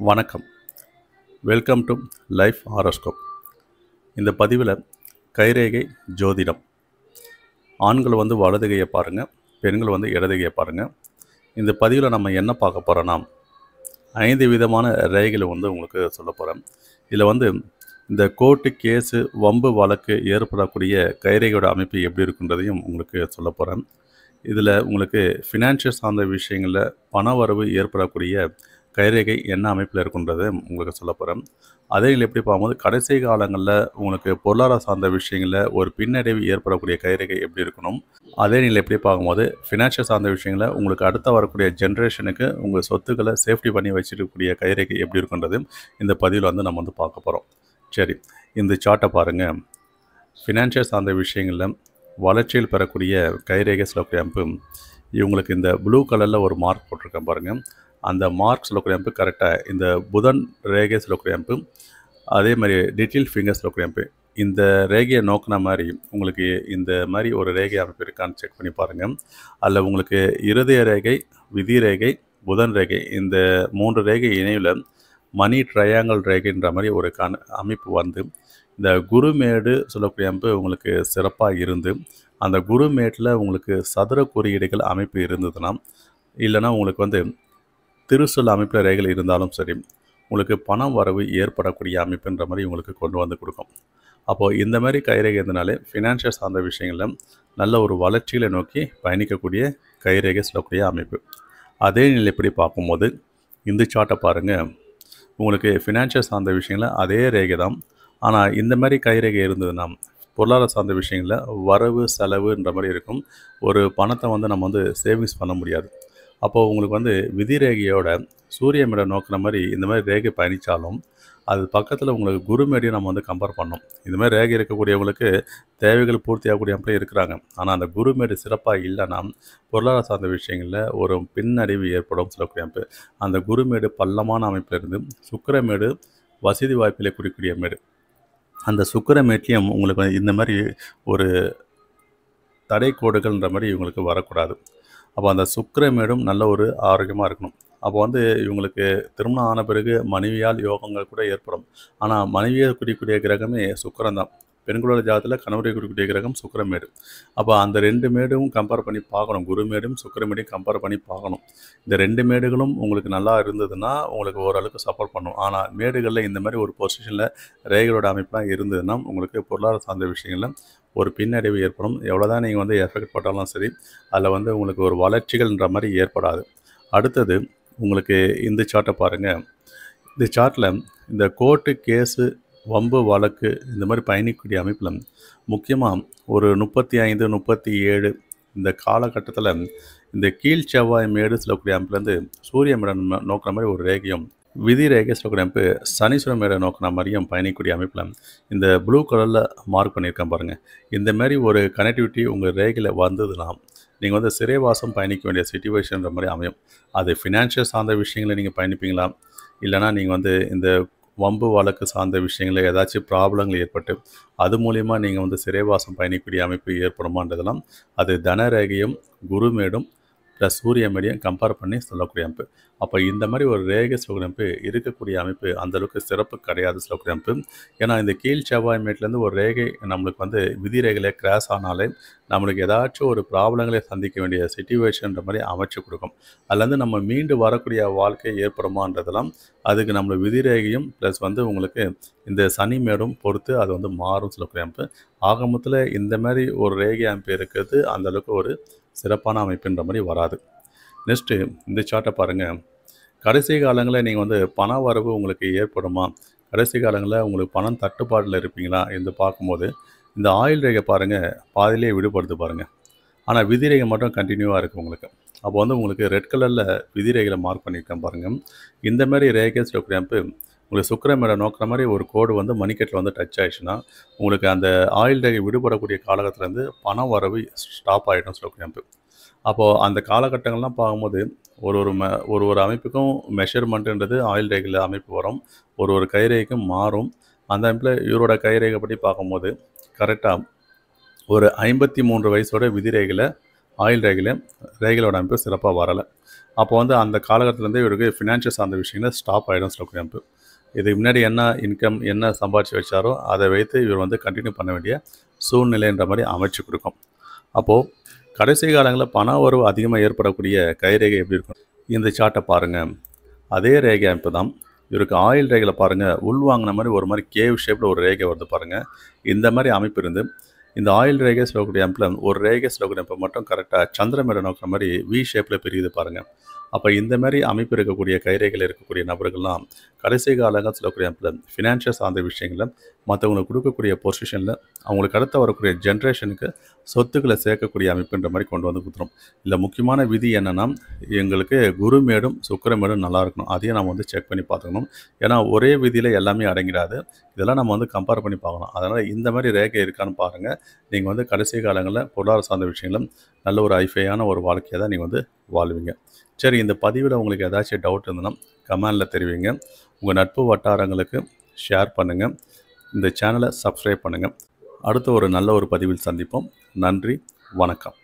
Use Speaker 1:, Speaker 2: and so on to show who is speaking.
Speaker 1: வணக்கம். Welcome to life horoscope. இந்த பதிவில் கைரேகை ஜோதிடம். ஆண்கள் வலது கையை பாருங்கள், பெண்கள் இடது கையை பாருங்கள். இந்த பதிவில் நம்ம என்ன பார்க்க போகிறோன்னா 5 விதமான ரேகைகளை உங்களுக்கு சொல்ல போகிறேன். இதில் இந்த கோர்ட்டு கேஸு வம்பு வழக்கு ஏற்படக்கூடிய கைரேகையோட அமைப்பு எப்படி இருக்குன்றதையும் உங்களுக்கு சொல்ல போகிறேன். இதில் உங்களுக்கு ஃபினான்ஷியல் சார்ந்த விஷயங்களில் பண வரவு ஏற்படக்கூடிய கைரேகை என்ன அமைப்பில் இருக்குன்றதை உங்களுக்கு சொல்ல போகிறேன். அதே நிலை எப்படி பார்க்கும்போது கடைசி காலங்களில் உங்களுக்கு பொருளாதார சார்ந்த விஷயங்களில் ஒரு பின்னடைவு ஏற்படக்கூடிய கைரேகை எப்படி இருக்கணும். அதே நிலை எப்படி பார்க்கும்போது ஃபினான்ஷியல் சார்ந்த விஷயங்களில் உங்களுக்கு அடுத்த வரக்கூடிய ஜென்ரேஷனுக்கு உங்கள் சொத்துக்களை சேஃப்டி பண்ணி வச்சிருக்கக்கூடிய கைரேகை எப்படி இருக்குன்றது இந்த பதிவில் நம்ம பார்க்க போகிறோம். சரி, இந்த சார்ட்டை பாருங்கள். ஃபினான்ஷியல் சார்ந்த விஷயங்களில் வளர்ச்சியில் பெறக்கூடிய கைரேகை சொல்லக்கூடிய அமைப்பு இவங்களுக்கு இந்த ப்ளூ கலரில் ஒரு மார்க் போட்டிருக்கேன் பாருங்கள். அந்த மார்க் சொல்லக்கூடிய அமைப்பு கரெக்டாக இந்த புதன் ரேகை சொல்லக்கூடிய அமைப்பு, அதே மாதிரி டிட்டில் ஃபிங்கர் சொல்லக்கூடிய அமைப்பு. இந்த ரேகையை நோக்கின மாதிரி உங்களுக்கு இந்த மாதிரி ஒரு ரேகை அமைப்பு இருக்கான்னு செக் பண்ணி பாருங்கள். அதில் உங்களுக்கு இருதய ரேகை, விதி ரேகை, புதன் ரேகை, இந்த 3 ரேகை இணைவில் மணி ட்ரையாங்கல் ரேகைன்ற மாதிரி ஒரு அமைப்பு இந்த குருமேடு சொல்லக்கூடிய அமைப்பு உங்களுக்கு சிறப்பாக இருந்து அந்த குருமேட்டில் உங்களுக்கு சதுர குறியீடுகள் அமைப்பு இருந்ததுன்னா, இல்லைனா உங்களுக்கு திருசொல் அமைப்பில் ரேகைகள் இருந்தாலும் சரி, உங்களுக்கு பணம் வரவு ஏற்படக்கூடிய அமைப்புன்ற மாதிரி உங்களுக்கு கொண்டு கொடுக்கும். அப்போது இந்த மாதிரி கைரேகை இருந்தனாலே ஃபினான்ஷியல் சார்ந்த விஷயங்களில் நல்ல ஒரு வளர்ச்சிகளை நோக்கி பயணிக்கக்கூடிய கைரேகை சொல்லக்கூடிய அமைப்பு. அதே நிலை எப்படி பார்க்கும்போது இந்த சார்ட்டை பாருங்கள். உங்களுக்கு ஃபினான்ஷியல் சார்ந்த விஷயங்களில் அதே ரேகை தான். ஆனால் இந்த மாதிரி கைரேகை இருந்ததுன்னா பொருளாதார சார்ந்த விஷயங்களில் வரவு செலவுன்ற மாதிரி இருக்கும். ஒரு பணத்தை நம்ம சேவிங்ஸ் பண்ண முடியாது. அப்போது உங்களுக்கு விதி ரேகையோட சூரிய மேடை நோக்கின மாதிரி இந்த மாதிரி ரேகை பயணித்தாலும் அது பக்கத்தில் உங்களுக்கு குருமேடையும் நம்ம கம்பேர் பண்ணோம். இந்த மாதிரி ரேகை இருக்கக்கூடியவங்களுக்கு தேவைகள் பூர்த்தி ஆகக்கூடிய அமைப்பில் இருக்கிறாங்க. ஆனால் அந்த குருமேடு சிறப்பாக இல்லைன்னா பொருளாதார சார்ந்த விஷயங்களில் ஒரு பின்னடைவு ஏற்படும் சொல்லக்கூடிய அமைப்பு. அந்த குருமேடு பள்ளமான அமைப்பில் இருந்து சுக்கிரமேடு வசதி வாய்ப்பில் குறிக்கூடிய மேடு. அந்த சுக்கிரமேட்லேயும் உங்களுக்கு இந்த மாதிரி ஒரு தடை கோடுகள்ன்ற மாதிரி இவங்களுக்கு வரக்கூடாது. அப்போ அந்த சுக்கிரமேடும் நல்ல ஒரு ஆரோக்கியமாக இருக்கணும். அப்போ இவங்களுக்கு திருமணம் ஆன பிறகு மனைவியால் யோகங்கள் கூட ஏற்படும். ஆனால் மனைவியை குறிக்கூடிய கிரகமே சுக்கிரன் தான். பெண்களோட ஜாதத்தில் கணவரை குறிக்கூடிய கிரகம் சுக்கிரமேடு. அப்போ அந்த 2 மேடும் கம்பேர் பண்ணி பார்க்கணும். குருமேடும் சுக்கிரமேடையும் கம்பேர் பண்ணி பார்க்கணும். இந்த 2 மேடுகளும் உங்களுக்கு நல்லா இருந்ததுன்னா உங்களுக்கு ஓரளவுக்கு சப்போர்ட் பண்ணும். ஆனால் மேடுகளில் இந்த மாதிரி ஒரு பொசிஷனில் ரேகைகளோட அமைப்பெலாம் இருந்ததுன்னா உங்களுக்கு பொருளாதார சார்ந்த விஷயங்களில் ஒரு பின்னடைவு ஏற்படும். எவ்வளோ தான் நீங்கள் எஃபெக்ட் போட்டாலும் சரி, அதில் உங்களுக்கு ஒரு வளர்ச்சிகள்ன்ற மாதிரி ஏற்படாது. அடுத்தது உங்களுக்கு இந்த சார்ட்டை பாருங்கள். இந்த சார்ட்டில் இந்த கோர்ட்டு கேஸு வம்பு வழக்கு இந்த மாதிரி பயணிக்கக்கூடிய அமைப்பில் முக்கியமாக ஒரு 35, 37 இந்த காலகட்டத்தில் இந்த கீழ் செவ்வாய் மேடு சொல்லக்கூடிய அமைப்புலேருந்து சூரிய மேடை நோக்கிற மாதிரி ஒரு ரேகையும், விதி ரேகை சொல்லக்கூடிய அமைப்பு சனீஸ்வர மேடை நோக்கின மாதிரியும் பயணிக்கக்கூடிய அமைப்பில் இந்த ப்ளூ கலரில் மார்க் பண்ணியிருக்கேன் பாருங்கள். இந்த மாதிரி ஒரு கனெக்டிவிட்டி உங்கள் ரேகையில் வந்ததுன்னா நீங்கள் சிறைவாசம் பயணிக்க வேண்டிய சிச்சுவேஷன்ற மாதிரி அமையும். அது ஃபினான்ஷியல் சார்ந்த விஷயங்களை நீங்கள் பயணிப்பீங்களா, இல்லைனா நீங்கள் இந்த வம்பு வழக்கு சார்ந்த விஷயங்களில் ஏதாச்சும் ப்ராப்ளங்கள் ஏற்பட்டு அது மூலிமா நீங்கள் சிறைவாசம் பயணிக்கக்கூடிய அமைப்பு ஏற்படுமான்றதெல்லாம் அது தனரேகையும் குருமேடும் ப்ளஸ் சூரிய மேடையும் கம்பேர் பண்ணி சொல்லக்கூடிய அமைப்பு. அப்போ இந்த மாதிரி ஒரு ரேகை சொல்லக்கூடிய அமைப்பு இருக்கக்கூடிய அமைப்பு அந்தளவுக்கு சிறப்பு கிடையாது சொல்லக்கூடிய அமைப்பு. ஏன்னா இந்த கீழ் செவ்வாய் மேட்லேருந்து ஒரு ரேகை நம்மளுக்கு விதி ரேகையில் கிராஸ் ஆனாலே நம்மளுக்கு ஏதாச்சும் ஒரு ப்ராப்ளங்களை சந்திக்க வேண்டிய சிச்சுவேஷன்ற மாதிரி அமைச்சு கொடுக்கும். அதுலேருந்து நம்ம மீண்டு வரக்கூடிய வாழ்க்கை ஏற்படுமான்றதெல்லாம் அதுக்கு நம்ம விதி ரேகையும் ப்ளஸ் உங்களுக்கு இந்த சனி மேடும் பொறுத்து அது மாறும் சொல்லக்கூடிய அமைப்பு. ஆகமத்தில் இந்த மாதிரி ஒரு ரேகை அமைப்பு இருக்கிறது அந்தளவுக்கு ஒரு சிறப்பான அமைப்புன்ற மாதிரி வராது. நெக்ஸ்ட்டு இந்த சார்ட்டை பாருங்கள். கடைசி காலங்களில் நீங்கள் பண வரவு உங்களுக்கு ஏற்படுமா, கடைசி காலங்களில் உங்களுக்கு பணம் தட்டுப்பாட்டில் இருப்பீங்களா என்று பார்க்கும்போது இந்த ஆயில் ரேகை பாருங்கள், பாதியிலே விடுபடுத்து பாருங்கள். ஆனால் விதி ரேகை மட்டும் கண்டினியூவாக இருக்குது உங்களுக்கு. அப்போ உங்களுக்கு ரெட் கலரில் விதி ரேகையில் மார்க் பண்ணியிருக்கேன் பாருங்கள். இந்த மாதிரி ரேகை சொல்லக்கூடிய அமைப்பு உங்களுக்கு சுக்கிரமேடை நோக்கிற மாதிரி ஒரு கோடு மணிக்கட்டில் டச் ஆகிடுச்சுன்னா உங்களுக்கு அந்த ஆயில் ரேகை விடுபடக்கூடிய காலகட்டத்திலேருந்து பண வரவு ஸ்டாப் ஆகிடும் சொல்லக்கூடிய அமைப்பு. அப்போது அந்த காலகட்டங்கள்லாம் பார்க்கும்போது ஒரு அமைப்புக்கும் மெஷர்மெண்ட்டுன்றது ஆயில் ரேகையில் அமைப்பு வரும். ஒரு கைரேகைக்கும் மாறும். அந்த அமைப்பில் இவரோட கைரேகை படி பார்க்கும்போது கரெக்டாக ஒரு 53 வயசோட விதி ரேகையில் ஆயில் ரேகையில் ரேகைகளோட அமைப்பு சிறப்பாக வரலை. அப்போ வந்து அந்த காலகட்டத்திலேருந்து இவருக்கு ஃபினான்ஷியல் சார்ந்த விஷயங்கள் ஸ்டாப் ஆகிடும் சொல்லக்கூடிய அமைப்பு. இதுக்கு முன்னாடி என்ன இன்கம் என்ன சம்பாதிச்சு வச்சாரோ அதை வைத்து இவர் வந்து கண்டினியூ பண்ண வேண்டிய சூழ்நிலைன்ற மாதிரி அமைச்சு கொடுக்கும். அப்போது கடைசி காலங்களில் பண வரவு அதிகமாக ஏற்படக்கூடிய கைரேகை எப்படி இருக்கும்? இந்த சார்ட்டை பாருங்கள். அதே ரேகை அமைப்பு தான். இவருக்கு ஆயில் ரேகையில் பாருங்கள், உள்வாங்கின மாதிரி ஒரு மாதிரி கேவ் ஷேப்பில் ஒரு ரேகை வருது பாருங்கள். இந்த மாதிரி அமைப்பு இருந்து இந்த ஆயில் ரேகை சொல்லக்கூடிய அமைப்பில் ஒரு ரேகை சொல்லக்கூடிய அமைப்பு மட்டும் கரெக்டாக சந்திரமேடை நோக்கிற மாதிரி வி ஷேப்பில் பிரியுது பாருங்கள். அப்போ இந்த மாதிரி அமைப்பு இருக்கக்கூடிய கைரேகையில் இருக்கக்கூடிய நபர்கள்லாம் கடைசி காலங்கள் சொல்லக்கூடிய அமைப்பில் ஃபினான்ஷியல் சார்ந்த விஷயங்களில் மற்றவங்களுக்கு கொடுக்கக்கூடிய பொசிஷனில் அவங்களுக்கு அடுத்த வரக்கூடிய ஜென்ரேஷனுக்கு சொத்துக்களை சேர்க்கக்கூடிய அமைப்புன்ற மாதிரி கொண்டு வந்து கொடுத்துரும். இல்லை முக்கியமான விதி என்னென்னா, எங்களுக்கு குருமேடும் சுக்கிரமேடும் நல்லா இருக்கணும். அதையும் நம்ம வந்து செக் பண்ணி பார்த்துக்கணும். ஏன்னா ஒரே விதியில் எல்லாமே அடங்கிடாது. இதெல்லாம் நம்ம வந்து கம்பேர் பண்ணி பார்க்கணும். அதனால் இந்த மாதிரி ரேகை இருக்கான்னு பாருங்கள். நீங்கள் வந்து கடைசி காலங்களில் பொருளாதார சார்ந்த விஷயங்களும் நல்ல ஒரு ஹைஃபையான ஒரு வாழ்க்கையை தான் நீங்கள் வந்து வாழ்வீங்க. சரி, இந்த பதிவில் உங்களுக்கு ஏதாச்சும் டவுட் இருந்ததுன்னா கமெண்டில் தெரிவிங்க. உங்கள் நட்பு வட்டாரங்களுக்கு ஷேர் பண்ணுங்கள். இந்த சேனலை சப்ஸ்கிரைப் பண்ணுங்கள். அடுத்த ஒரு நல்ல ஒரு பதிவில் சந்திப்போம். நன்றி, வணக்கம்.